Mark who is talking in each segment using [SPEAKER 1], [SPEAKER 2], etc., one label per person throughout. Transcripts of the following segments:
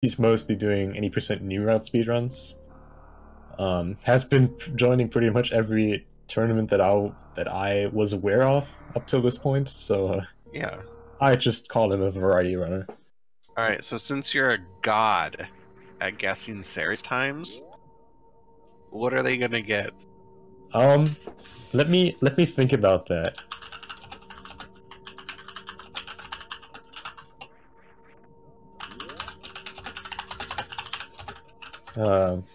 [SPEAKER 1] he's mostly doing 80% new route speedruns. Has been joining pretty much every tournament that I was aware of up till this point. So
[SPEAKER 2] Yeah.
[SPEAKER 1] I just call him a variety runner.
[SPEAKER 2] All right. So since you're a god at guessing series times, what are they gonna get?
[SPEAKER 1] Let me think about that.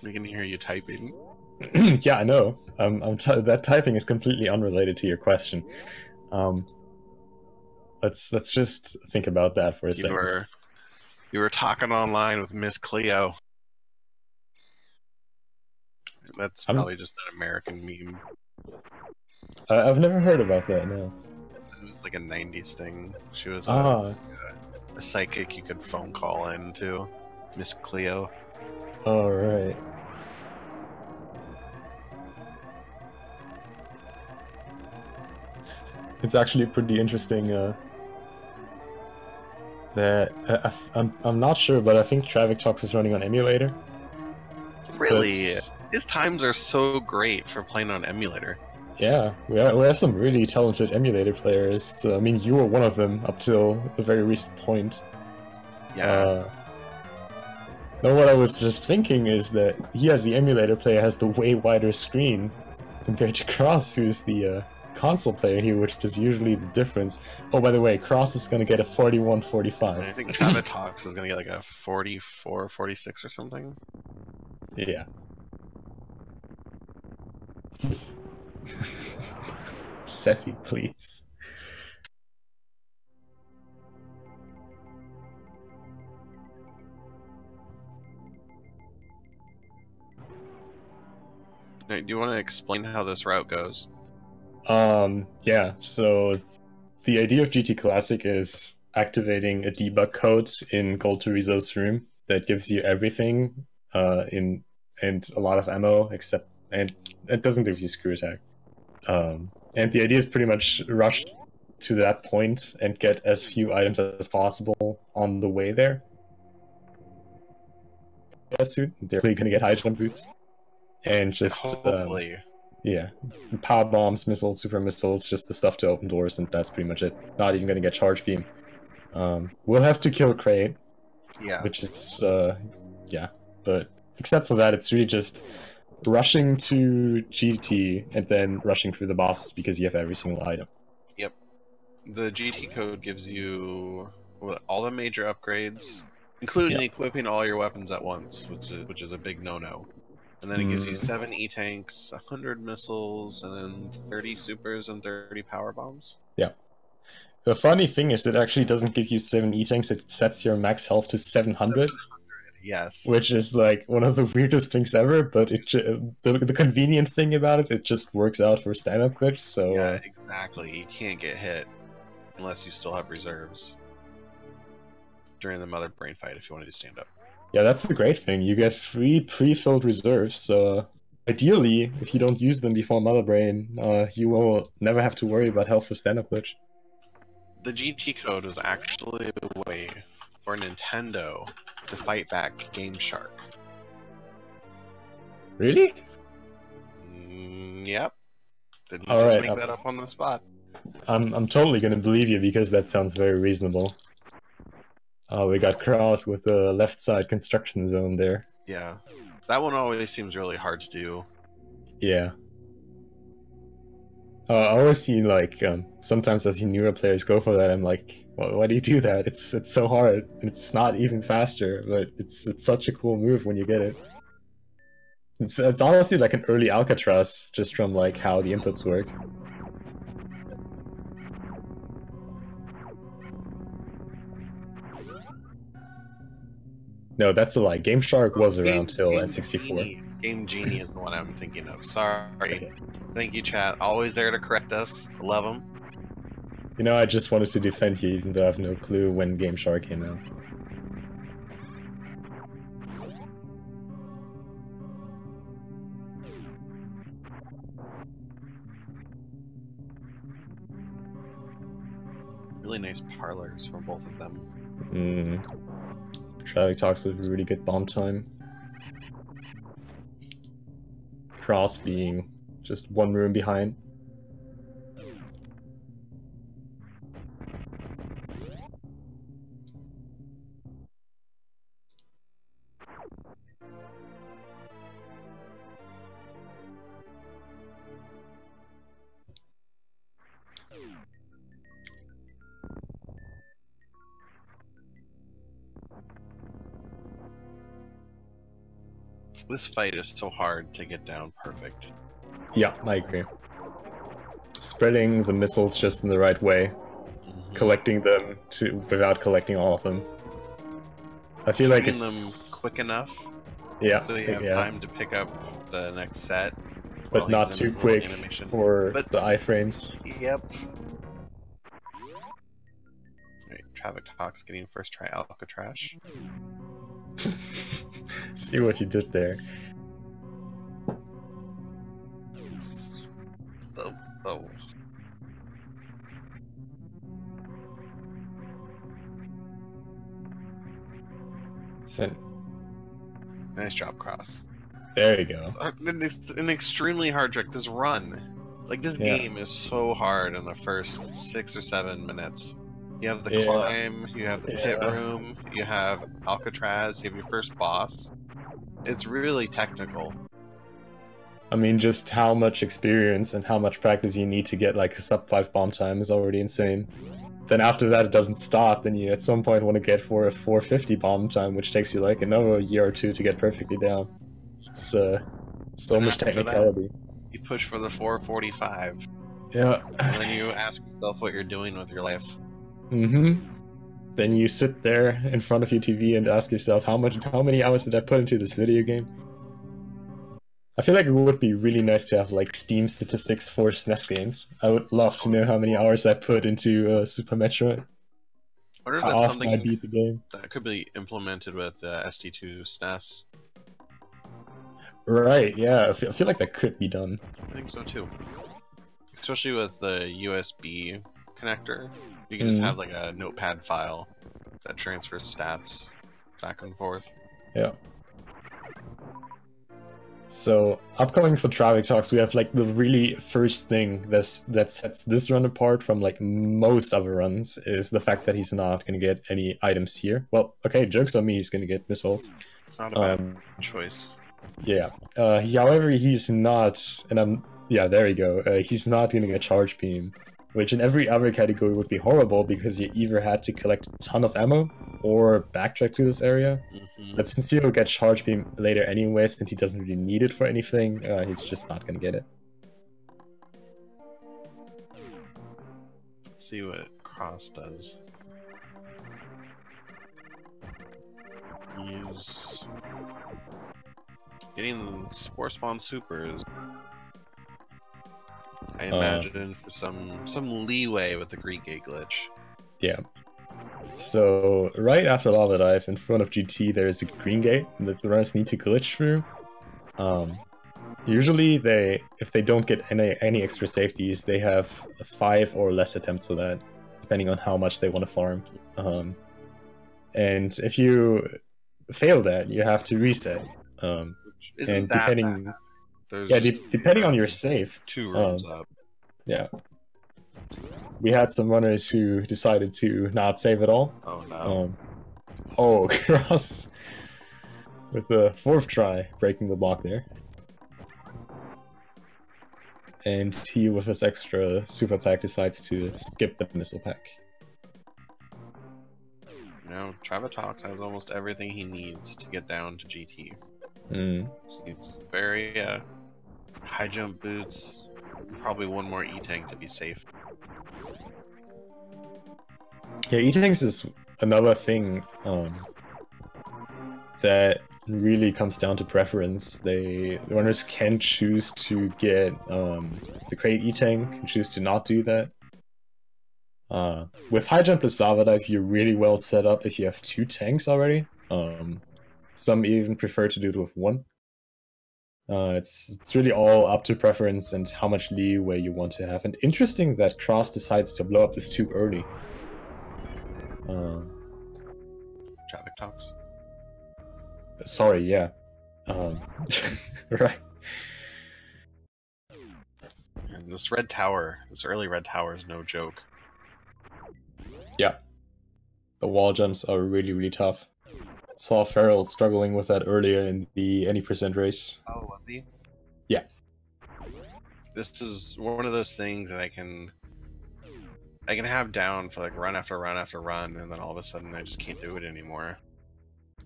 [SPEAKER 2] We can hear you typing.
[SPEAKER 1] Yeah, I know. That typing is completely unrelated to your question. Let's just think about that for a second.
[SPEAKER 2] You were talking online with Miss Cleo. That's probably just an American meme.
[SPEAKER 1] I've never heard about that. No.
[SPEAKER 2] It was like a '90s thing. She was
[SPEAKER 1] Ah.
[SPEAKER 2] a psychic you could phone call into, Miss Cleo.
[SPEAKER 1] All right. It's actually pretty interesting. I'm not sure, but I think Traviktox is running on emulator.
[SPEAKER 2] Really, his times are so great for playing on emulator.
[SPEAKER 1] Yeah, we have some really talented emulator players. So, I mean, you were one of them up till a very recent point.
[SPEAKER 2] Yeah.
[SPEAKER 1] No, what I was just thinking is that he, as the emulator player, has the way wider screen compared to Cross, who's the console player here, which is usually the difference. Oh, by the way, Cross is going to get a 41-45.
[SPEAKER 2] I think Traviktox is going to get like a 44-46 or something.
[SPEAKER 1] Yeah. Seppi, please.
[SPEAKER 2] Do you want to explain how this route goes?
[SPEAKER 1] Yeah, so the idea of GT Classic is activating a debug code in Gold Torizo's room that gives you everything and a lot of ammo, and it doesn't give you screw attack. And the idea is pretty much rush to that point and get as few items as possible on the way there. Soon they're probably gonna get high jump boots and just
[SPEAKER 2] hopefully.
[SPEAKER 1] Yeah, power bombs, missiles, super missiles, just the stuff to open doors, and that's pretty much it. Not even gonna get charge beam. We'll have to kill Crate.
[SPEAKER 2] Yeah.
[SPEAKER 1] Which is yeah, but except for that, it's really just rushing to GT and then rushing through the bosses because you have every single item.
[SPEAKER 2] Yep. The GT code gives you all the major upgrades, including equipping all your weapons at once, which is a big no-no. And then it gives you 7 E-tanks, 100 missiles, and then 30 supers and 30 power bombs.
[SPEAKER 1] Yeah. The funny thing is, it actually doesn't give you 7 E-tanks, it sets your max health to 700.
[SPEAKER 2] Yes.
[SPEAKER 1] Which is like one of the weirdest things ever, but the convenient thing about it, it just works out for stand-up glitch, so...
[SPEAKER 2] Yeah, exactly. You can't get hit unless you still have reserves during the Mother Brain fight if you want to do stand-up.
[SPEAKER 1] Yeah, that's the great thing. You get free pre-filled reserves, so ideally, if you don't use them before Mother Brain, you will never have to worry about health for stand-up glitch.
[SPEAKER 2] The GT code was actually a way for Nintendo to fight back Game Shark.
[SPEAKER 1] Really?
[SPEAKER 2] Yep. Didn't just make that up on the spot.
[SPEAKER 1] I'm totally gonna believe you because that sounds very reasonable. Oh, we got Cross with the left side construction zone there.
[SPEAKER 2] Yeah. That one always seems really hard to do.
[SPEAKER 1] Yeah. I always see, like, sometimes I see newer players go for that, I'm like, well, why do you do that? It's so hard, and it's not even faster, but it's such a cool move when you get it. It's honestly like an early Alcatraz, just from, like, how the inputs work. No, that's a lie. Game Shark was around till N64.
[SPEAKER 2] Game Genie is the one I'm thinking of. Sorry. Okay. Thank you, chat. Always there to correct us. Love them.
[SPEAKER 1] You know, I just wanted to defend you, even though I have no clue when Game Shark came out.
[SPEAKER 2] Really nice parlors from both of them.
[SPEAKER 1] Traviktox with really good bomb time. Cross being just one room behind.
[SPEAKER 2] This fight is so hard to get down perfect.
[SPEAKER 1] Yeah, I agree. Spreading the missiles just in the right way, collecting them without collecting all of them. I feel like it's
[SPEAKER 2] them quick enough.
[SPEAKER 1] Yeah.
[SPEAKER 2] So you have time to pick up the next set.
[SPEAKER 1] But not too quick for the iframes.
[SPEAKER 2] Yep. Right, Traviktox getting first try Alcatraz.
[SPEAKER 1] See what you did there.
[SPEAKER 2] Oh.
[SPEAKER 1] Send.
[SPEAKER 2] Nice job, Cross.
[SPEAKER 1] There you go.
[SPEAKER 2] It's an extremely hard trick. This run. Like, this game is so hard in the first 6 or 7 minutes. You have the climb, you have the pit room, you have Alcatraz, you have your first boss. It's really technical.
[SPEAKER 1] I mean, just how much experience and how much practice you need to get like a sub 5 bomb time is already insane. Then after that it doesn't stop, then you at some point want to get for a 450 bomb time, which takes you like another year or 2 to get perfectly down. It's so much technicality.
[SPEAKER 2] You push for the 445.
[SPEAKER 1] Yeah.
[SPEAKER 2] And then you ask yourself what you're doing with your life.
[SPEAKER 1] Then you sit there in front of your TV and ask yourself, how many hours did I put into this video game? I feel like it would be really nice to have like Steam statistics for SNES games. I would love to know how many hours I put into Super Metroid.
[SPEAKER 2] I wonder if that's something I beat the game. That could be implemented with ST2 SNES.
[SPEAKER 1] Right, yeah, I feel like that could be done.
[SPEAKER 2] I think so too. Especially with the USB connector. You can just have like a notepad file that transfers stats back and forth.
[SPEAKER 1] Yeah. So, upcoming for Traviktox, we have like the really first thing that sets this run apart from like most other runs is the fact that he's not going to get any items here. Well, okay, joke's on me, he's going to get missiles.
[SPEAKER 2] It's not a bad choice.
[SPEAKER 1] Yeah. However, he's not, yeah, there we go. He's not getting a charge beam, which in every other category would be horrible because you either had to collect a ton of ammo or backtrack to this area. But since he'll get charge beam later anyway, since he doesn't really need it for anything, he's just not gonna get it.
[SPEAKER 2] Let's see what Cross does. He's getting Spore Spawn Supers. I imagine for some leeway with the Green Gate glitch.
[SPEAKER 1] Yeah. So right after Lava Dive, in front of GT, there is a Green Gate that the runners need to glitch through. Usually, if they don't get any extra safeties, they have 5 or less attempts of that, depending on how much they want to farm. And if you fail that, you have to reset.
[SPEAKER 2] And
[SPEAKER 1] depending, depending on your save,
[SPEAKER 2] 2 rooms up.
[SPEAKER 1] Yeah. We had some runners who decided to not save at all.
[SPEAKER 2] Oh no.
[SPEAKER 1] Oh, Cross with the 4th try breaking the block there. And he, with his extra super pack, decides to skip the missile pack.
[SPEAKER 2] You know, Traviktox has almost everything he needs to get down to GT. He needs very high jump boots, probably one more E-Tank to be safe.
[SPEAKER 1] Yeah, E-Tanks is another thing that really comes down to preference. The runners can choose to get the crate E-Tank, can choose to not do that. With High Jump plus Lava Dive, you're really well set up if you have 2 tanks already. Some even prefer to do it with 1. It's really all up to preference and how much leeway you want to have. And interesting that Cross decides to blow up this tube early.
[SPEAKER 2] Traviktox.
[SPEAKER 1] Sorry, yeah. Right.
[SPEAKER 2] And this red tower, this early red tower is no joke.
[SPEAKER 1] Yeah. The wall jumps are really, really tough. Saw Farrell struggling with that earlier in the any percent race.
[SPEAKER 2] Oh, was he?
[SPEAKER 1] Yeah.
[SPEAKER 2] This is one of those things that I can have down for like run after run after run, and then all of a sudden I just can't do it anymore.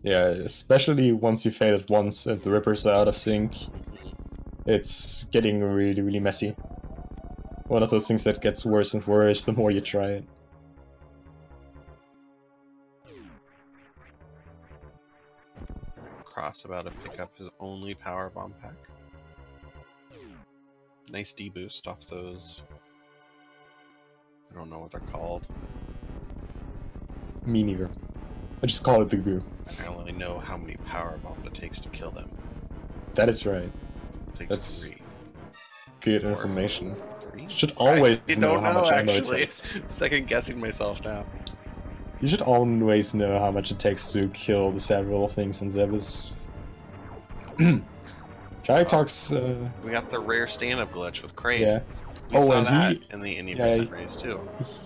[SPEAKER 1] Yeah, especially once you fail it once and the rippers are out of sync. It's getting really, really messy. One of those things that gets worse and worse the more you try it.
[SPEAKER 2] Cross about to pick up his only power bomb pack. Nice deboost off those. I don't know what they're called.
[SPEAKER 1] Me neither. I just call it the goo.
[SPEAKER 2] I only know how many power bombs it takes to kill them.
[SPEAKER 1] That is right.
[SPEAKER 2] It takes
[SPEAKER 1] That's
[SPEAKER 2] 3.
[SPEAKER 1] good information.
[SPEAKER 2] 3?
[SPEAKER 1] Should always
[SPEAKER 2] I
[SPEAKER 1] know
[SPEAKER 2] don't
[SPEAKER 1] how much ammo it
[SPEAKER 2] actually.
[SPEAKER 1] takes.
[SPEAKER 2] I'm second guessing myself now.
[SPEAKER 1] You should always know how much it takes to kill the several things in Zebus. Traviktox,
[SPEAKER 2] We got the rare stand-up glitch with Kraid.
[SPEAKER 1] yeah.
[SPEAKER 2] We saw
[SPEAKER 1] and
[SPEAKER 2] that in the Indie percent race too.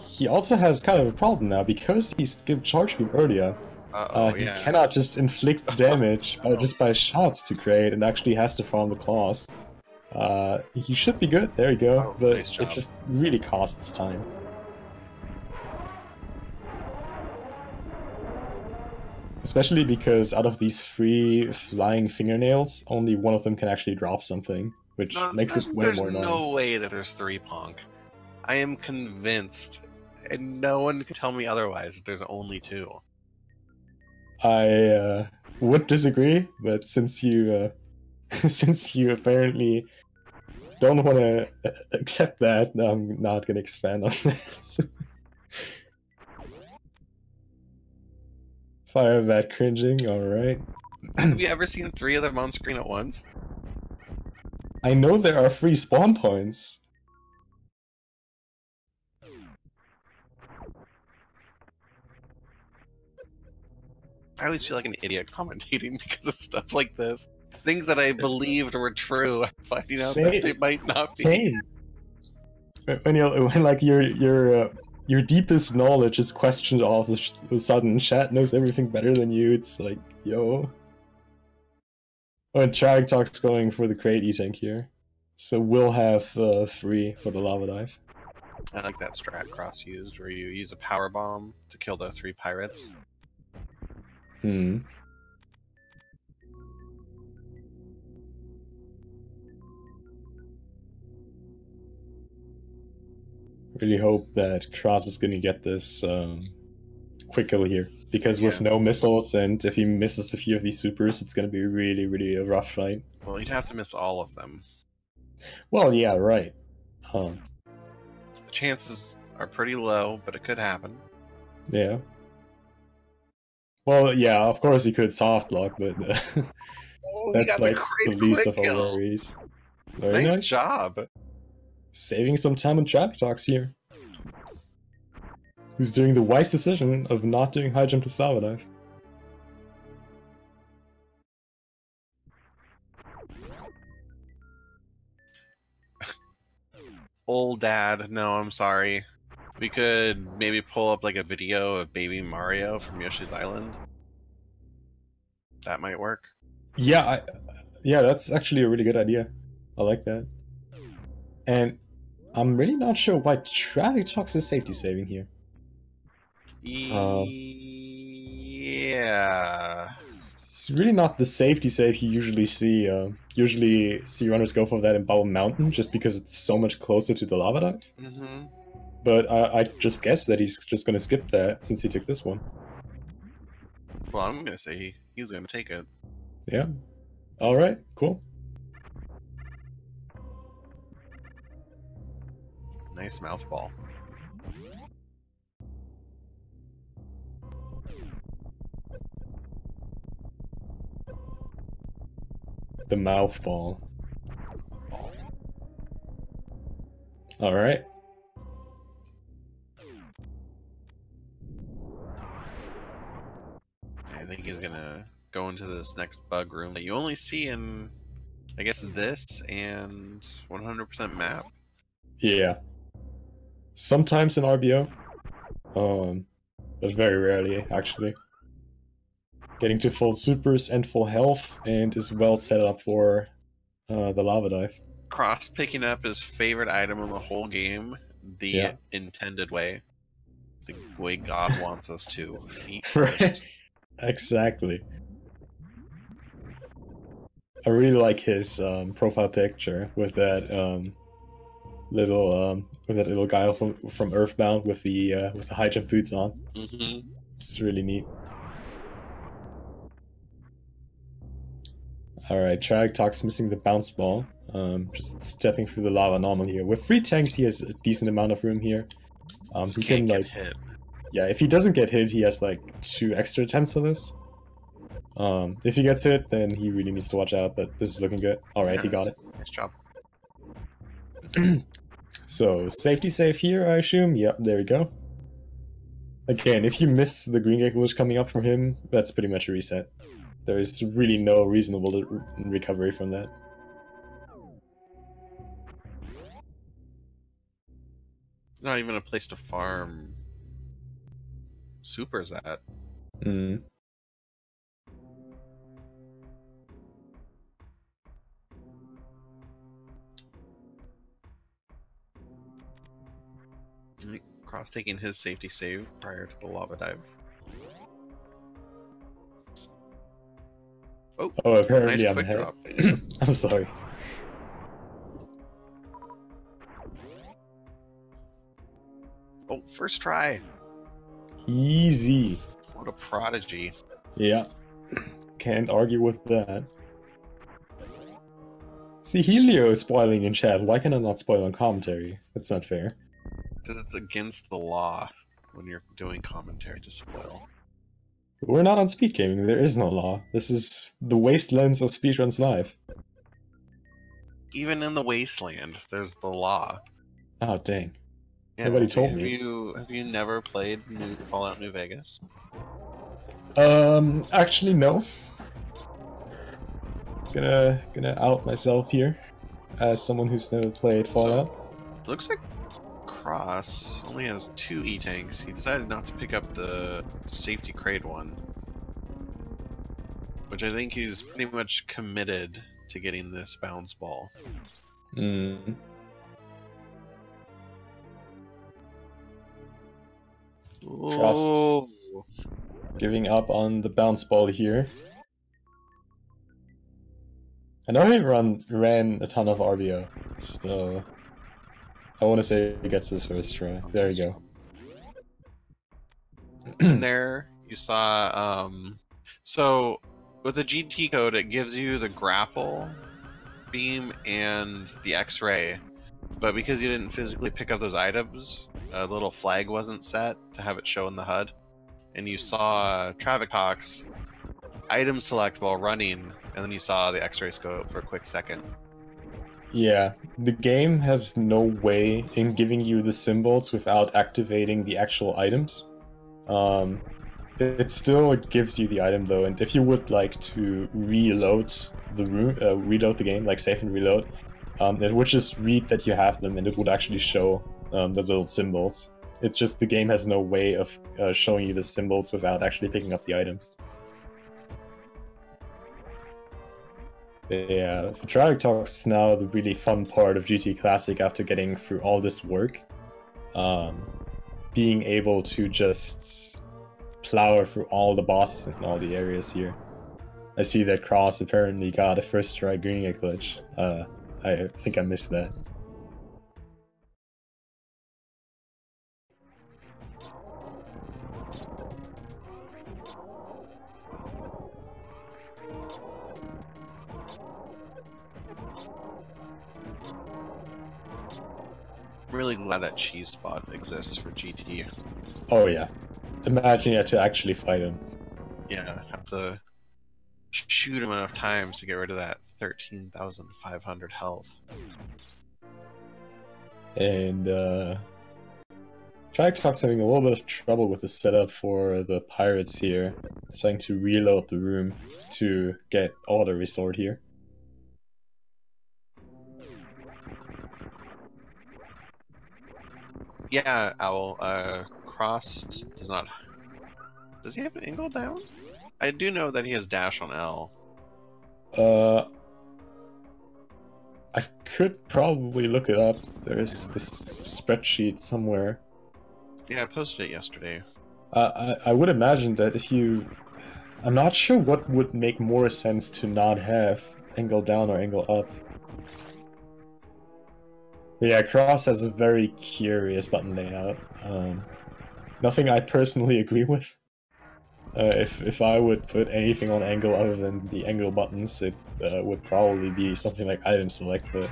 [SPEAKER 1] He also has kind of a problem now, because he skipped charge beam earlier. He
[SPEAKER 2] Yeah.
[SPEAKER 1] cannot just inflict damage just by shots to Kraid, and actually has to farm the claws. He should be good, there you go,
[SPEAKER 2] Oh,
[SPEAKER 1] but
[SPEAKER 2] nice job.
[SPEAKER 1] it just really costs time. Especially because out of these 3 flying fingernails, only one of them can actually drop something, which makes it way more annoying.
[SPEAKER 2] There's no way that there's 3 Punk. I am convinced, and no one can tell me otherwise, that there's only 2.
[SPEAKER 1] I would disagree, but since you since you apparently don't want to accept that, I'm not going to expand on that. Fire that cringing, alright.
[SPEAKER 2] Have you ever seen 3 of them on screen at once?
[SPEAKER 1] I know there are 3 spawn points.
[SPEAKER 2] I always feel like an idiot commentating because of stuff like this. Things that I believed were true, finding out that they might not be.
[SPEAKER 1] Same. When like your deepest knowledge is questioned all of a sudden, chat knows everything better than you, it's like, yo. When Traviktox going for the crate E-tank here. So we'll have 3 for the lava dive.
[SPEAKER 2] I like that strat Cross used, where you use a power bomb to kill the 3 pirates.
[SPEAKER 1] Really hope that Cross is gonna get this quick kill here. Because with no missiles, and if he misses a few of these supers, it's gonna be really, really a rough fight.
[SPEAKER 2] Well, he'd have to miss all of them.
[SPEAKER 1] Well, yeah, right.
[SPEAKER 2] The chances are pretty low, but it could happen.
[SPEAKER 1] Yeah. Well, yeah, of course he could soft block, but that's like the least of our worries. Very nice
[SPEAKER 2] job.
[SPEAKER 1] Saving some time on Traviktox here. Who's doing the wise decision of not doing high jump to lava dive.
[SPEAKER 2] Old dad, no, I'm sorry. We could maybe pull up like a video of baby Mario from Yoshi's Island. That might work.
[SPEAKER 1] Yeah, yeah, that's actually a really good idea. I like that. And I'm really not sure why Traviktox is safety saving here.
[SPEAKER 2] Yeah.
[SPEAKER 1] It's really not the safety save you usually see. Usually see runners go for that in Bubble Mountain just because it's so much closer to the lava dive. But I just guess that he's just gonna skip that since he took this one.
[SPEAKER 2] Well, I'm gonna say he's gonna take it.
[SPEAKER 1] Yeah. Alright, cool.
[SPEAKER 2] Nice mouth ball.
[SPEAKER 1] The mouth ball. Alright.
[SPEAKER 2] I think he's gonna go into this next bug room that you only see in, I guess, this and 100% map.
[SPEAKER 1] Yeah. Sometimes in RBO. But very rarely, actually. Getting to full supers and full health, and is well set up for the lava dive.
[SPEAKER 2] Cross picking up his favorite item in the whole game, the intended way. The way God wants us to. Feet first.
[SPEAKER 1] Right. Exactly. I really like his profile picture with that little guy from Earthbound with the high jump boots on.
[SPEAKER 2] Mm-hmm.
[SPEAKER 1] It's really neat. Alright, Traviktox missing the bounce ball. Just stepping through the lava normal here. With 3 tanks, he has a decent amount of room here. He can like
[SPEAKER 2] hit.
[SPEAKER 1] Yeah, if he doesn't get hit, he has like 2 extra attempts for this. If he gets hit, then he really needs to watch out, but this is looking good. Alright, he got it.
[SPEAKER 2] Nice job.
[SPEAKER 1] So, safety save here, I assume? Yep, there we go. Again, if you miss the green gate glitch coming up from him, that's pretty much a reset. There is really no reasonable recovery from that.
[SPEAKER 2] There's not even a place to farm supers at.
[SPEAKER 1] Mm.
[SPEAKER 2] Cross taking his safety save prior to the lava dive.
[SPEAKER 1] Oh, apparently
[SPEAKER 2] nice
[SPEAKER 1] I'm
[SPEAKER 2] quick
[SPEAKER 1] ahead.
[SPEAKER 2] drop.
[SPEAKER 1] I'm sorry.
[SPEAKER 2] Oh, first try.
[SPEAKER 1] Easy.
[SPEAKER 2] What a prodigy.
[SPEAKER 1] Yeah. Can't argue with that. See, Helio is spoiling in chat. Why can I not spoil on commentary? That's not fair.
[SPEAKER 2] Because it's against the law when you're doing commentary to spoil.
[SPEAKER 1] We're not on speed gaming. There is no law. This is the wastelands of speedruns live.
[SPEAKER 2] Even in the wasteland, there's the law.
[SPEAKER 1] Oh, dang.
[SPEAKER 2] Yeah,
[SPEAKER 1] Nobody told me.
[SPEAKER 2] Have you never played Fallout New Vegas?
[SPEAKER 1] Actually, no. Gonna out myself here as someone who's never played Fallout.
[SPEAKER 2] So, looks like Cross only has 2 E-tanks. He decided not to pick up the safety crate one, which I think he's pretty much committed to getting this bounce ball.
[SPEAKER 1] Mm.
[SPEAKER 2] Oh.
[SPEAKER 1] Trust giving up on the bounce ball here. I know he ran a ton of RBO, so I want to say he gets his first try. There you go.
[SPEAKER 2] And there you saw, so with the GT code, it gives you the grapple beam and the X-ray, but because you didn't physically pick up those items, a little flag wasn't set to have it show in the HUD, and you saw Traviktox item select while running, and then you saw the X-ray scope for a quick second.
[SPEAKER 1] Yeah, the game has no way in giving you the symbols without activating the actual items. It still gives you the item though, and if you would like to reload the room, reload the game, like save and reload, it would just read that you have them, and it would actually show the little symbols. It's just the game has no way of showing you the symbols without actually picking up the items. Yeah, Traviktox is now the really fun part of GT Classic after getting through all this work. Being able to just plow through all the bosses in all the areas here. I see that Cross apparently got a first try green egg glitch. I think I missed that.
[SPEAKER 2] I'm really glad that cheese spot exists for GT.
[SPEAKER 1] Oh yeah. Imagine you had to actually fight him.
[SPEAKER 2] Yeah, have to shoot him enough times to get rid of that 13,500 health.
[SPEAKER 1] And Traviktox having a little bit of trouble with the setup for the pirates here. Deciding to reload the room to get order restored here.
[SPEAKER 2] Yeah, Owl. Cross does not. Does he have an angle down? I do know that he has dash on L.
[SPEAKER 1] I could probably look it up. There's this spreadsheet somewhere.
[SPEAKER 2] Yeah, I posted it yesterday.
[SPEAKER 1] I would imagine that if you... I'm not sure what would make more sense to not have angle down or angle up. But yeah, Cross has a very curious button layout. Nothing I personally agree with. If I would put anything on angle other than the angle buttons, it would probably be something like item select, but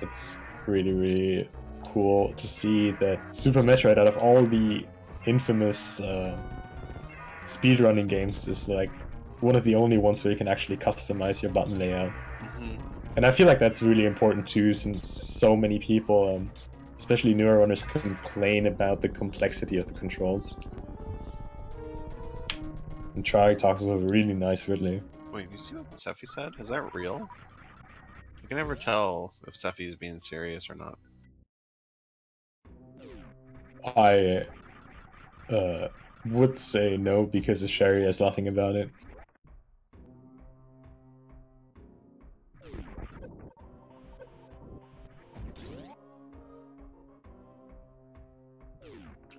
[SPEAKER 1] it's really, really cool to see that Super Metroid, out of all the infamous speedrunning games, is like one of the only ones where you can actually customize your button layout. And I feel like that's really important too, since so many people, especially newer runners, complain about the complexity of the controls. And Traviktox is a really nice Ridley.
[SPEAKER 2] Wait, you see what Sephi said? Is that real? I can never tell if Sephi is being serious or not.
[SPEAKER 1] I would say no, because Sherry is laughing about it.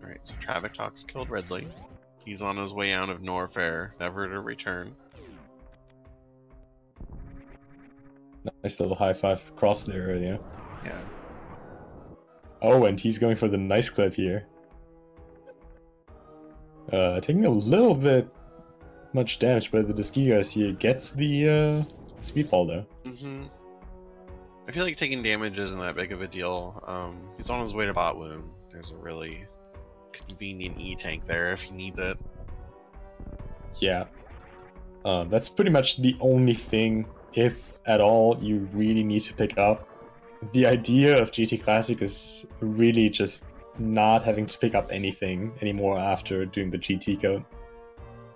[SPEAKER 2] Alright, so Traviktox killed Ridley. He's on his way out of Norfair, never to return.
[SPEAKER 1] Nice little high five across there earlier.
[SPEAKER 2] Yeah.
[SPEAKER 1] Oh, and he's going for the nice clip here. Taking a little bit much damage, but the Disgigas here gets the speedball though.
[SPEAKER 2] I feel like taking damage isn't that big of a deal. He's on his way to bot wound. There's a really convenient E-tank there if he needs it.
[SPEAKER 1] Yeah. That's pretty much the only thing, if at all, you really need to pick up. The idea of GT Classic is really just not having to pick up anything anymore after doing the GT code.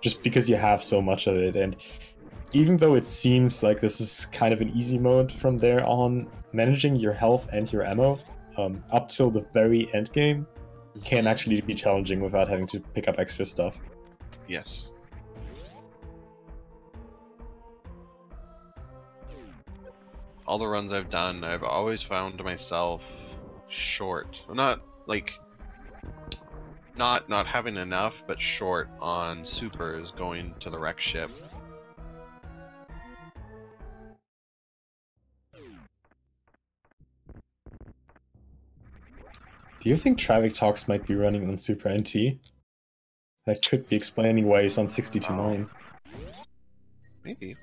[SPEAKER 1] Just because you have so much of it, and even though it seems like this is kind of an easy mode from there on, managing your health and your ammo up till the very end game can actually be challenging without having to pick up extra stuff.
[SPEAKER 2] Yes. All the runs I've done, I've always found myself short. Not like not having enough, but short on supers going to the wreck ship.
[SPEAKER 1] Do you think Traviktox might be running on Super NT? That could be explaining why he's on 60-9.
[SPEAKER 2] Maybe.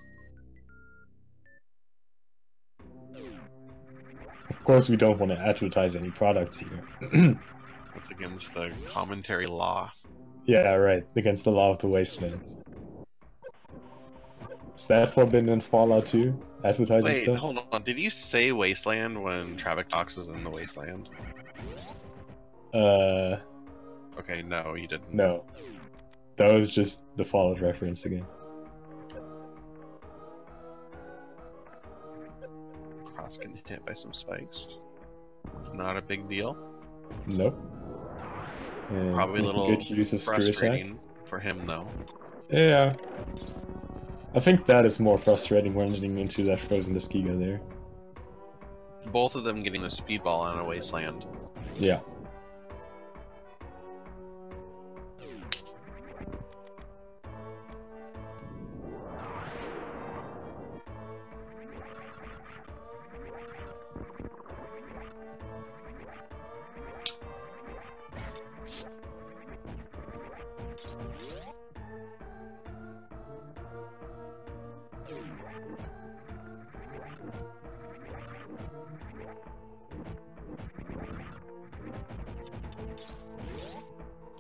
[SPEAKER 1] Of course, we don't want to advertise any products here.
[SPEAKER 2] That's against the commentary law.
[SPEAKER 1] Yeah, right. Against the law of the wasteland. Is that forbidden in Fallout 2? Advertising
[SPEAKER 2] Wait,
[SPEAKER 1] stuff?
[SPEAKER 2] hold on. Did you say wasteland when Traviktox was in the wasteland? Okay, no, you didn't.
[SPEAKER 1] No. That was just the Fallout reference again.
[SPEAKER 2] Cross getting hit by some spikes. Not a big deal.
[SPEAKER 1] Nope. And
[SPEAKER 2] Probably a little
[SPEAKER 1] good use of
[SPEAKER 2] frustrating for him, though.
[SPEAKER 1] Yeah. I think that is more frustrating running into that frozen Disgiga there.
[SPEAKER 2] Both of them getting the speedball on a wasteland.
[SPEAKER 1] Yeah.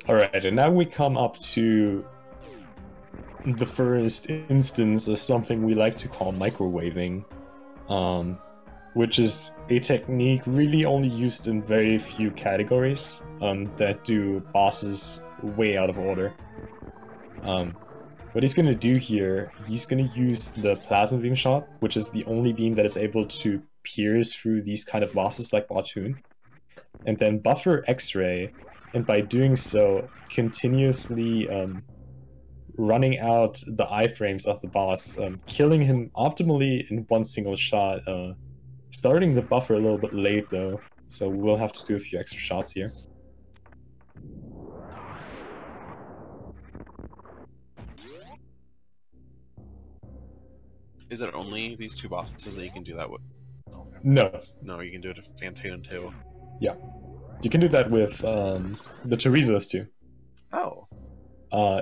[SPEAKER 1] Alright, and now we come up to the first instance of something we like to call microwaving. which is a technique really only used in very few categories that do bosses way out of order. What he's going to do here, he's going to use the plasma beam shot, which is the only beam that is able to pierce through these kind of bosses like Batoon, and then buffer X-ray, and by doing so, continuously running out the iframes of the boss, killing him optimally in one single shot. Starting the buffer a little bit late though, so we'll have to do a few extra shots here.
[SPEAKER 2] Is it only these two bosses that you can do that with?
[SPEAKER 1] No.
[SPEAKER 2] No, you can do it with Phantoon too.
[SPEAKER 1] Yeah. You can do that with the Chorizos too.
[SPEAKER 2] Oh.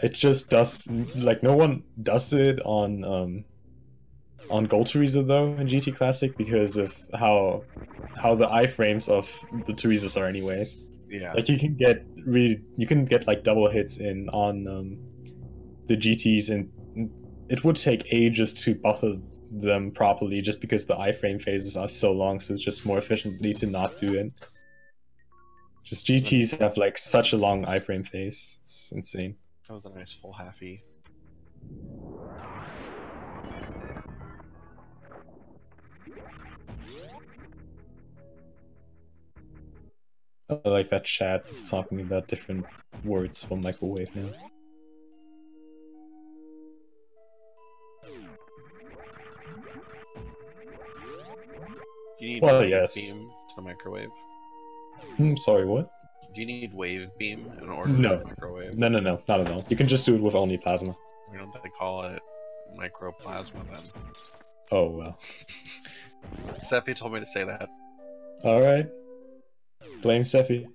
[SPEAKER 1] It just does, like, no one does it on Gold Chorizo though in GT Classic because of how the iframes of the Chorizos are anyways.
[SPEAKER 2] Yeah.
[SPEAKER 1] Like you can get like double hits on the GTs, and it would take ages to buffer them properly just because the iframe phases are so long, so it's just more efficiently to not do it. Just GTs have like such a long iframe phase. It's insane.
[SPEAKER 2] That was a nice full halfie.
[SPEAKER 1] I like that chat is talking about different words for microwave now.
[SPEAKER 2] Do you need
[SPEAKER 1] Well,
[SPEAKER 2] wave
[SPEAKER 1] yes.
[SPEAKER 2] beam to microwave?
[SPEAKER 1] Sorry, what?
[SPEAKER 2] Do you need wave beam in order
[SPEAKER 1] No.
[SPEAKER 2] to microwave?
[SPEAKER 1] No, not at all. You can just do it with only plasma.
[SPEAKER 2] Why don't they call it microplasma then?
[SPEAKER 1] Oh, well.
[SPEAKER 2] Sephi told me to say that.
[SPEAKER 1] Alright. Blame Sephi.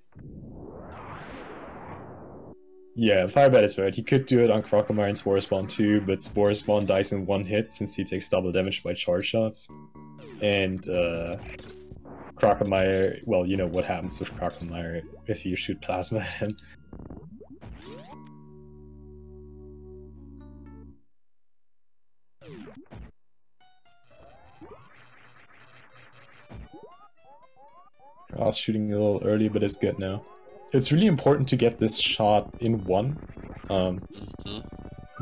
[SPEAKER 1] Yeah, Firebat is right. He could do it on Crocomire and Spore Spawn too, but Spore Spawn dies in one hit since he takes double damage by charge shots. And Crocomire, well, you know what happens with Crocomire if you shoot plasma at him. I was shooting a little early, but it's good now. It's really important to get this shot in one,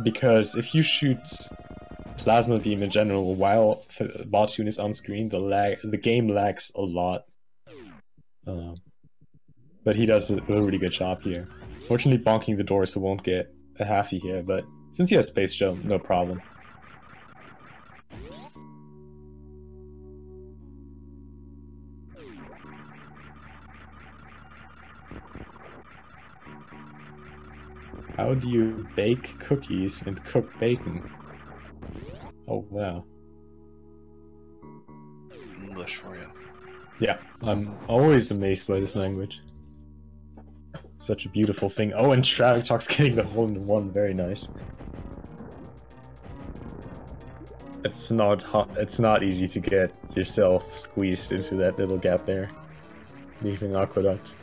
[SPEAKER 1] because if you shoot plasma beam in general while Batoon is on screen, the game lags a lot. But he does a really good job here. Fortunately, bonking the door so won't get a halfie here, but since he has Space Gel, no problem. How do you bake cookies and cook bacon? Oh, wow.
[SPEAKER 2] English for you.
[SPEAKER 1] Yeah, I'm always amazed by this language. Such a beautiful thing. Oh, and Traviktox getting the hole-in-one, very nice. It's not easy to get yourself squeezed into that little gap there, leaving Aqueduct.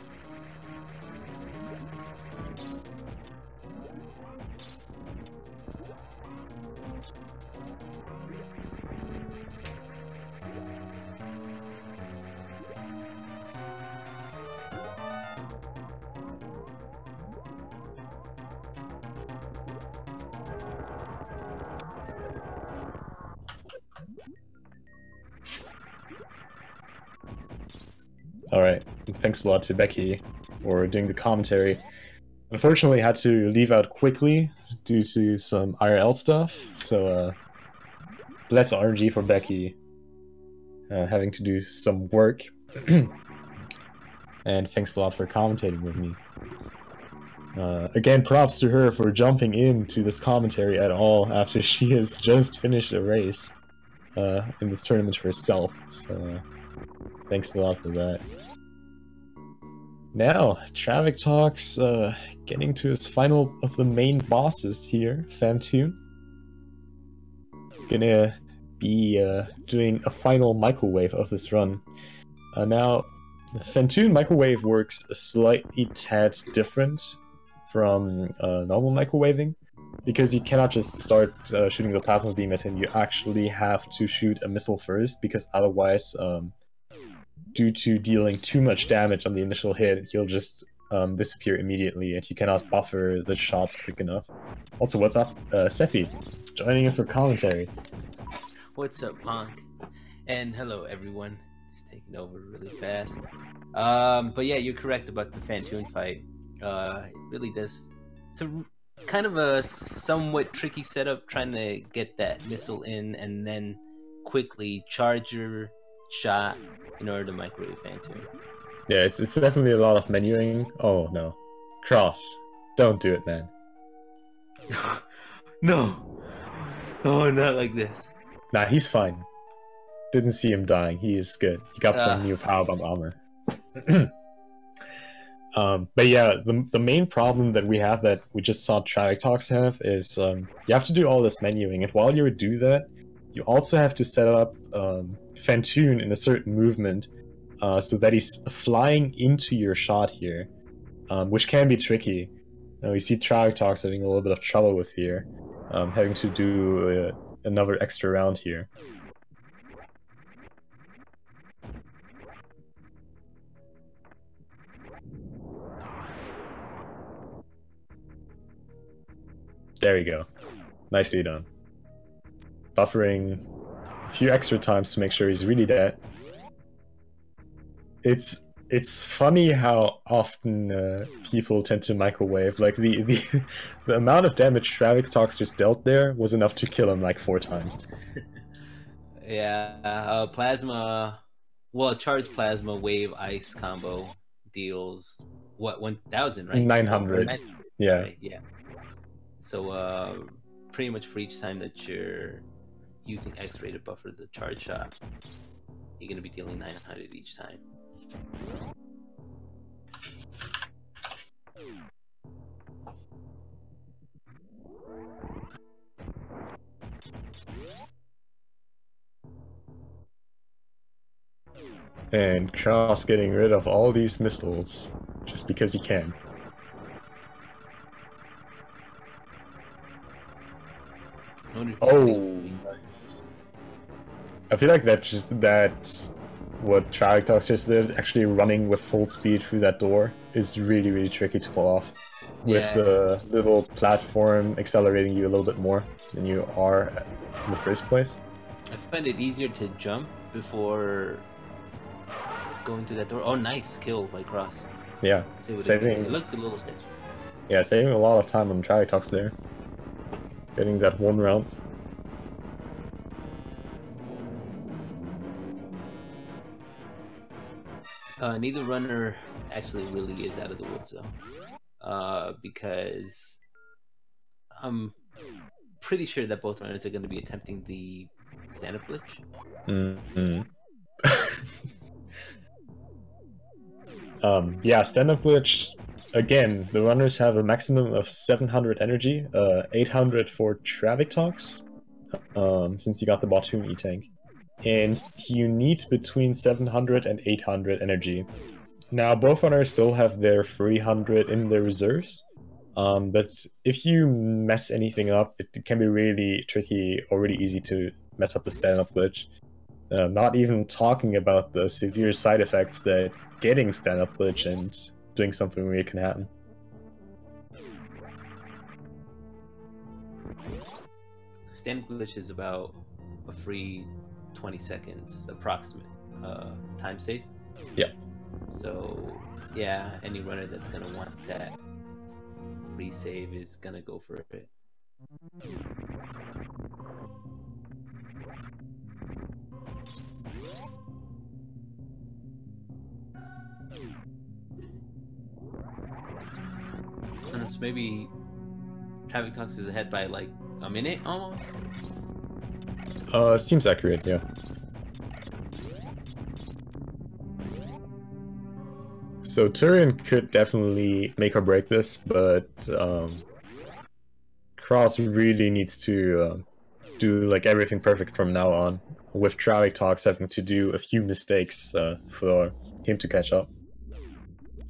[SPEAKER 1] Alright, thanks a lot to Becky for doing the commentary. Unfortunately, I had to leave out quickly due to some IRL stuff, so less RNG for Becky having to do some work. And thanks a lot for commentating with me. Again, props to her for jumping into this commentary at all after she has just finished a race in this tournament herself, so thanks a lot for that. Now, Traviktox getting to his final of the main bosses here, Phantoon. Gonna be doing a final microwave of this run. Now, Phantoon microwave works a slightly tad different from normal microwaving, because you cannot just start shooting the plasma beam at him. You actually have to shoot a missile first, because otherwise due to dealing too much damage on the initial hit, he'll just disappear immediately, and you cannot buffer the shots quick enough. Also, what's up, Sephi? Joining in for commentary.
[SPEAKER 3] What's up, Punk? And hello, everyone. It's taking over really fast. But yeah, you're correct about the Fantoon fight. It really does. It's a kind of a somewhat tricky setup, trying to get that missile in and then quickly charge your shot in order to microwave Fantoon.
[SPEAKER 1] Yeah, it's definitely a lot of menuing. Oh no, Cross, don't do it, man.
[SPEAKER 3] No, oh, not like this.
[SPEAKER 1] Nah, he's fine. Didn't see him dying. He is good. He got some new powerbomb armor. But yeah, the main problem that we have, that we just saw Traviktox have, is you have to do all this menuing, and while you do that, you also have to set up Fantoon in a certain movement so that he's flying into your shot here, which can be tricky. We see Traviktox having a little bit of trouble with here, having to do another extra round here. There you go. Nicely done. Buffering a few extra times to make sure he's really dead. It's funny how often people tend to microwave. Like the amount of damage Traviktox just dealt there was enough to kill him like 4 times.
[SPEAKER 3] Yeah, plasma. Well, charged plasma wave ice combo deals what, 1,000, right?
[SPEAKER 1] 900. Yeah.
[SPEAKER 3] Right, yeah. So pretty much for each time that you're using X-ray to buffer the charge shot, you're gonna be dealing 900 each time.
[SPEAKER 1] And Cross getting rid of all these missiles just because he can. Oh, nice. I feel like that what Traviktox just did, actually running with full speed through that door, is really, really tricky to pull off. With the little platform accelerating you a little bit more than you are in the first place.
[SPEAKER 3] I find it easier to jump before going through that door. Oh, nice kill by Cross.
[SPEAKER 1] Yeah,
[SPEAKER 3] it looks a little sketchy.
[SPEAKER 1] Yeah, saving a lot of time on Traviktox there. Getting that one round.
[SPEAKER 3] Neither runner actually really is out of the woods though, because I'm pretty sure that both runners are going to be attempting the stand-up glitch.
[SPEAKER 1] Yeah, stand-up glitch. Again, the runners have a maximum of 700 energy, 800 for Traviktox, since you got the Bottoon E-Tank. And you need between 700 and 800 energy. Now, both runners still have their 300 in their reserves, but if you mess anything up, it can be really tricky or really easy to mess up the stand-up glitch. Not even talking about the severe side effects that getting stand-up glitch and doing something weird can happen.
[SPEAKER 3] Stand-up glitch is about a free 20 seconds approximate time save.
[SPEAKER 1] Yeah.
[SPEAKER 3] So yeah, any runner that's gonna want that free save is gonna go for it. So maybe Traviktox is ahead by like a minute almost.
[SPEAKER 1] Seems accurate, yeah. So Turian could definitely make or break this, but Cross really needs to do like everything perfect from now on, with Traviktox having to do a few mistakes for him to catch up.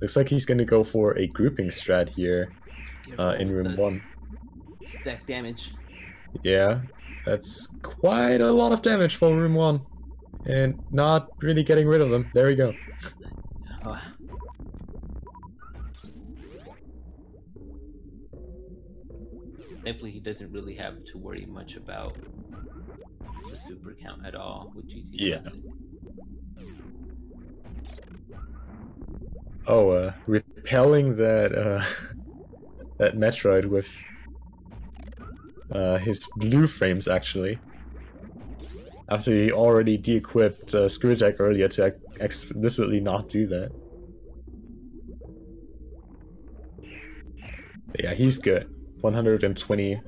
[SPEAKER 1] Looks like he's gonna go for a grouping strat here in room 1.
[SPEAKER 3] Stack damage.
[SPEAKER 1] Yeah, that's quite a lot of damage for room 1. And not really getting rid of them. There we go.
[SPEAKER 3] Oh. Thankfully, he doesn't really have to worry much about the super count at all with GT
[SPEAKER 1] Yeah.
[SPEAKER 3] Classic.
[SPEAKER 1] Oh, repelling that that Metroid with his blue frames actually. After he already de-equipped Screw Attack earlier to explicitly not do that. But yeah, he's good. 120.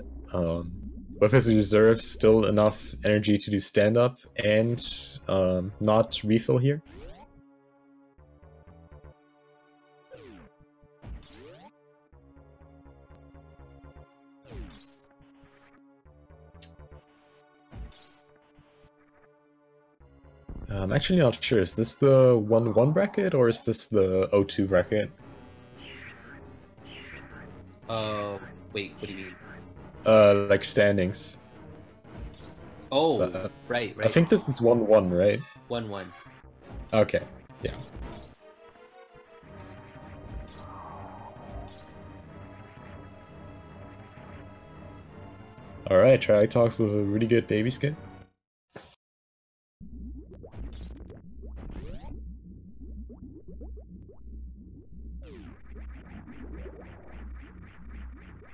[SPEAKER 1] With his reserves, still enough energy to do stand-up and not refill here. I'm actually not sure. Is this the 1-1 bracket or is this the 0-2 bracket?
[SPEAKER 3] Wait, what do you mean?
[SPEAKER 1] Like standings.
[SPEAKER 3] Oh, right.
[SPEAKER 1] I think this is 1-1, right?
[SPEAKER 3] 1-1.
[SPEAKER 1] Okay, yeah. Alright, Traviktox with a really good baby skin.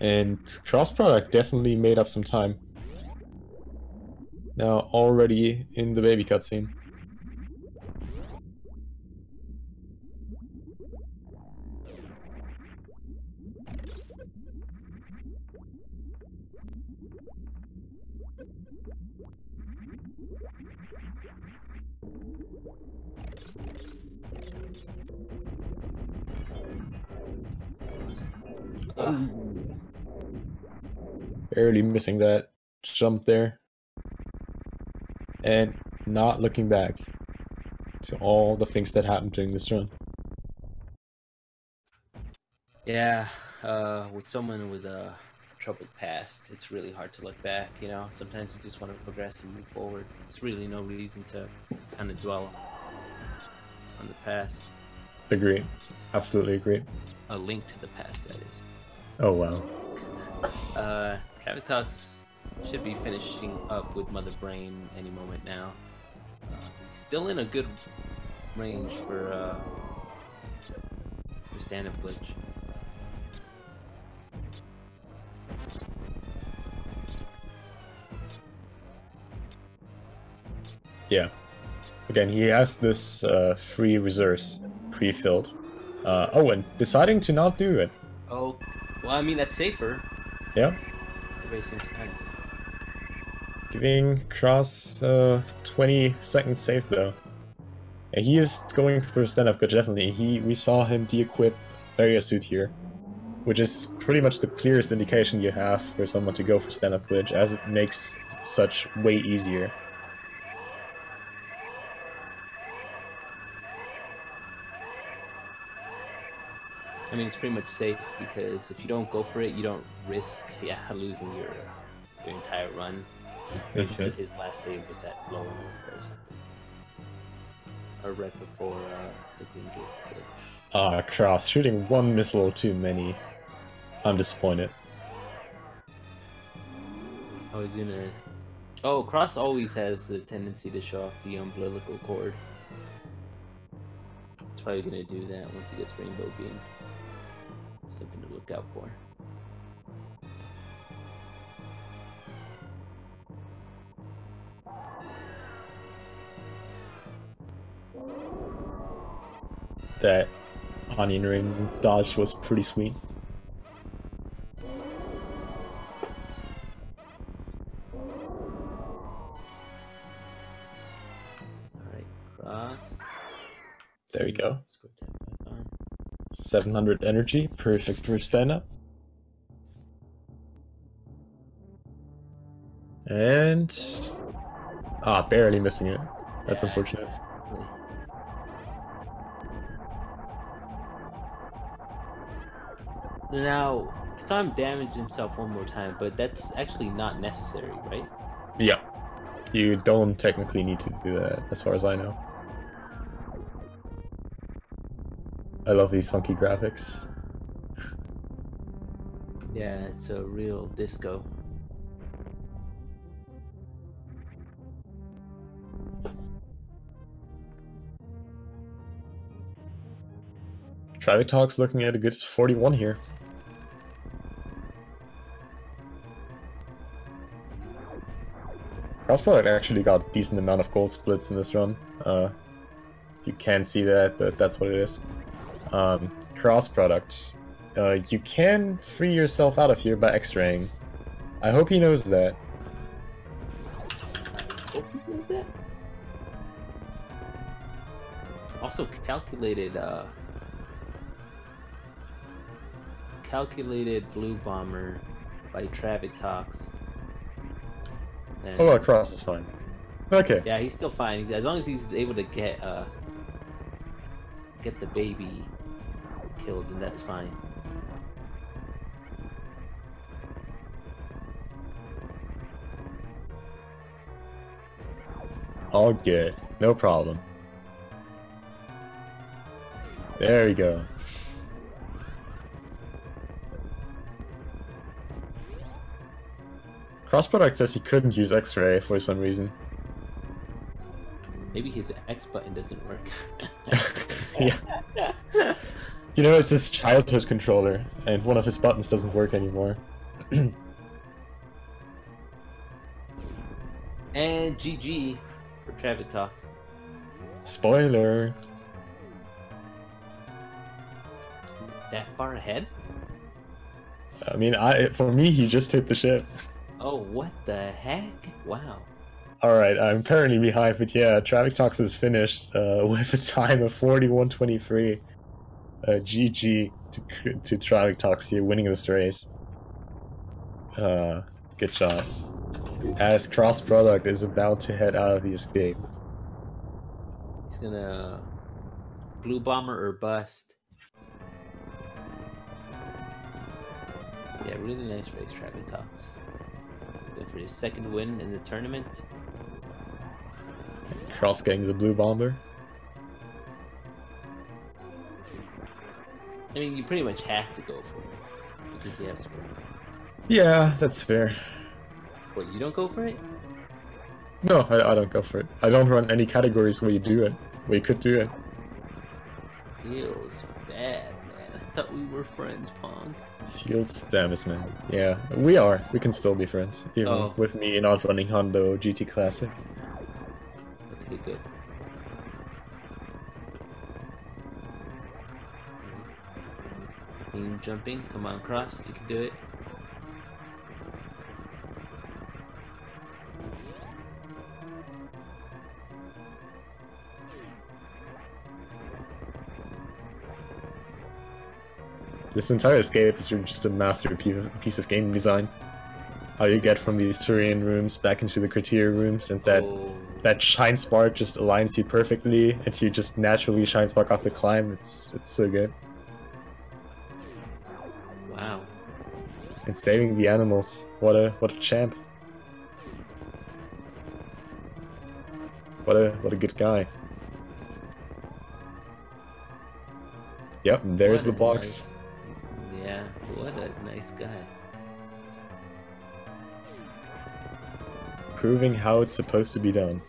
[SPEAKER 1] And crossproduct definitely made up some time. Now already in the baby cutscene. Barely missing that jump there. And not looking back to all the things that happened during this run.
[SPEAKER 3] Yeah, with someone with a troubled past, it's really hard to look back, you know? Sometimes you just want to progress and move forward. There's really no reason to kind of dwell on the past.
[SPEAKER 1] Agree. Absolutely agree.
[SPEAKER 3] A link to the past, that is.
[SPEAKER 1] Oh, wow.
[SPEAKER 3] Traviktox should be finishing up with Mother Brain any moment now. He's still in a good range for stand-up glitch.
[SPEAKER 1] Yeah. Again, he has this free reserves pre-filled. Oh, and deciding to not do it.
[SPEAKER 3] Oh, well, I mean, that's safer.
[SPEAKER 1] Yeah.
[SPEAKER 3] At the very same time.
[SPEAKER 1] Giving Cross 20 seconds safe though. Yeah, he is going for stand-up glitch, definitely. We saw him de-equip Suit here, which is pretty much the clearest indication you have for someone to go for stand-up glitch, as it makes such way easier.
[SPEAKER 3] I mean, it's pretty much safe because if you don't go for it, you don't risk, losing your entire run. I'm pretty sure his last save was at low enough or something, or right before the green gate glitch.
[SPEAKER 1] Cross shooting one missile too many. I'm disappointed.
[SPEAKER 3] I was gonna. Oh, Cross always has the tendency to show off the umbilical cord. It's probably gonna do that once he gets Rainbow Beam. Something to look out for.
[SPEAKER 1] That onion ring dodge was pretty sweet.
[SPEAKER 3] Alright, Cross.
[SPEAKER 1] There we go. 700 energy, perfect for stand-up. And... barely missing it. That's unfortunate.
[SPEAKER 3] Now, I saw him damage himself one more time, but that's actually not necessary, right?
[SPEAKER 1] Yeah. You don't technically need to do that, as far as I know. I love these funky graphics.
[SPEAKER 3] Yeah, it's a real disco.
[SPEAKER 1] Traviktox looking at a good 41 here. Crossproduct actually got a decent amount of gold splits in this run. You can't see that, but that's what it is. Crossproduct. You can free yourself out of here by X-raying. I hope he knows that.
[SPEAKER 3] Hope he knows that. Also calculated blue bomber by Traviktox.
[SPEAKER 1] Oh, across is fine. Okay.
[SPEAKER 3] Yeah, he's still fine. As long as he's able to get the baby killed, then that's fine.
[SPEAKER 1] All good. No problem. There we go. Crossproduct says he couldn't use X-ray for some reason.
[SPEAKER 3] Maybe his X button doesn't work.
[SPEAKER 1] Yeah. You know, it's his childhood controller, and one of his buttons doesn't work anymore.
[SPEAKER 3] And GG for Traviktox.
[SPEAKER 1] Spoiler.
[SPEAKER 3] That far ahead?
[SPEAKER 1] I mean, for me, he just hit the ship.
[SPEAKER 3] Oh, what the heck? Wow.
[SPEAKER 1] Alright, I'm apparently behind, but yeah, Traviktox is finished with a time of 41:23. GG to Traviktox here, winning this race. Good job. As Crossproduct is about to head out of the escape.
[SPEAKER 3] He's gonna blue bomber or bust. Yeah, really nice race, Traviktox. Going for his second win in the tournament.
[SPEAKER 1] Cross getting the blue bomber.
[SPEAKER 3] I mean, you pretty much have to go for it because you have sprint.
[SPEAKER 1] Yeah, that's fair.
[SPEAKER 3] What, you don't go for it?
[SPEAKER 1] No, I don't go for it. I don't run any categories where you do it. Where you could do it.
[SPEAKER 3] Feels bad, man. I thought we were friends, Pong.
[SPEAKER 1] Feels damage, man. Yeah, we are. We can still be friends. Even with me not running Hondo GT Classic.
[SPEAKER 3] Okay, good. Beam jumping. Come on, Cross. You can do it.
[SPEAKER 1] This entire escape is just a masterpiece of game design. How you get from these Turian rooms back into the criteria rooms, and that shine spark just aligns you perfectly, and you just naturally shine spark up the climb. It's so good.
[SPEAKER 3] Wow.
[SPEAKER 1] And saving the animals. What a champ. What a good guy. Yep, there's the box.
[SPEAKER 3] Yeah, what a nice guy.
[SPEAKER 1] Proving how it's supposed to be done.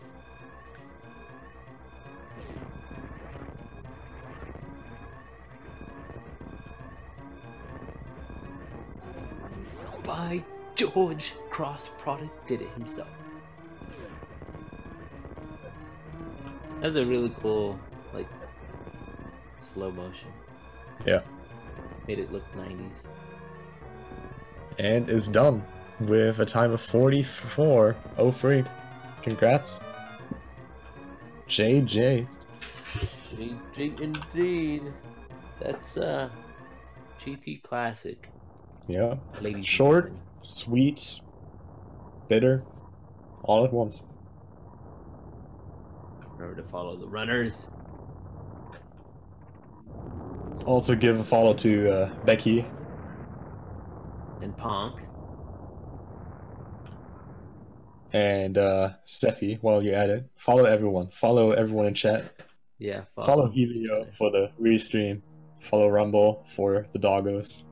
[SPEAKER 3] By George, Crossproduct did it himself. That's a really cool, like, slow motion.
[SPEAKER 1] Yeah.
[SPEAKER 3] Made it look 90s.
[SPEAKER 1] And is done with a time of 44:03. Congrats. JJ.
[SPEAKER 3] JJ indeed. That's GT Classic.
[SPEAKER 1] Yeah.
[SPEAKER 3] Ladies
[SPEAKER 1] Short, sweet, bitter, all at once.
[SPEAKER 3] Remember to follow the runners.
[SPEAKER 1] Also give a follow to Becky.
[SPEAKER 3] And Ponk.
[SPEAKER 1] And Steffi, while you're at it, follow everyone. Follow everyone in chat.
[SPEAKER 3] Yeah,
[SPEAKER 1] Follow Helio for the restream. Follow Rumble for the doggos.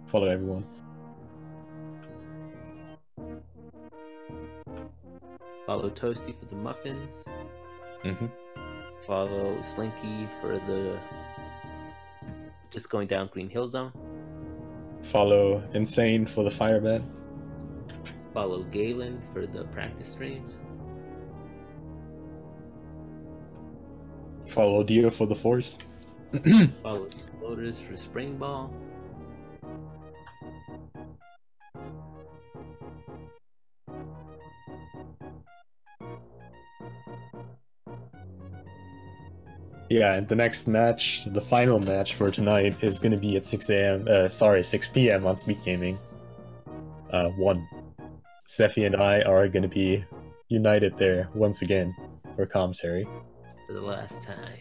[SPEAKER 1] Follow everyone.
[SPEAKER 3] Follow Toasty for the muffins.
[SPEAKER 1] Mm-hmm.
[SPEAKER 3] Follow Slinky for the just going down Green Hill Zone.
[SPEAKER 1] Follow Insane for the firebed.
[SPEAKER 3] Follow Galen for the practice streams.
[SPEAKER 1] Follow Dio for the Force.
[SPEAKER 3] Follow Lotus for Spring Ball.
[SPEAKER 1] Yeah, and the next match, the final match for tonight, is going to be at 6 p.m. on Speed Gaming. 1. Steffi and I are going to be united there once again for commentary.
[SPEAKER 3] For the last time.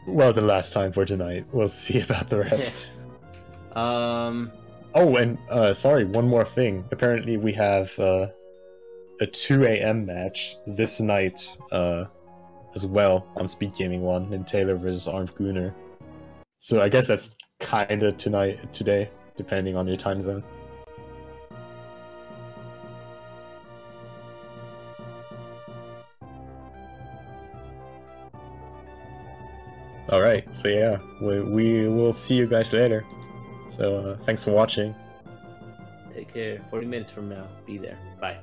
[SPEAKER 1] Well, the last time for tonight. We'll see about the rest. Oh, and sorry, one more thing. Apparently we have a 2 a.m. match this night as well on Speed Gaming 1 in Taylor vs. Armed Gunner. So I guess that's kinda today, depending on your time zone. Alright, so yeah, we will see you guys later. So thanks for watching.
[SPEAKER 3] Take care. 40 minutes from now, be there. Bye.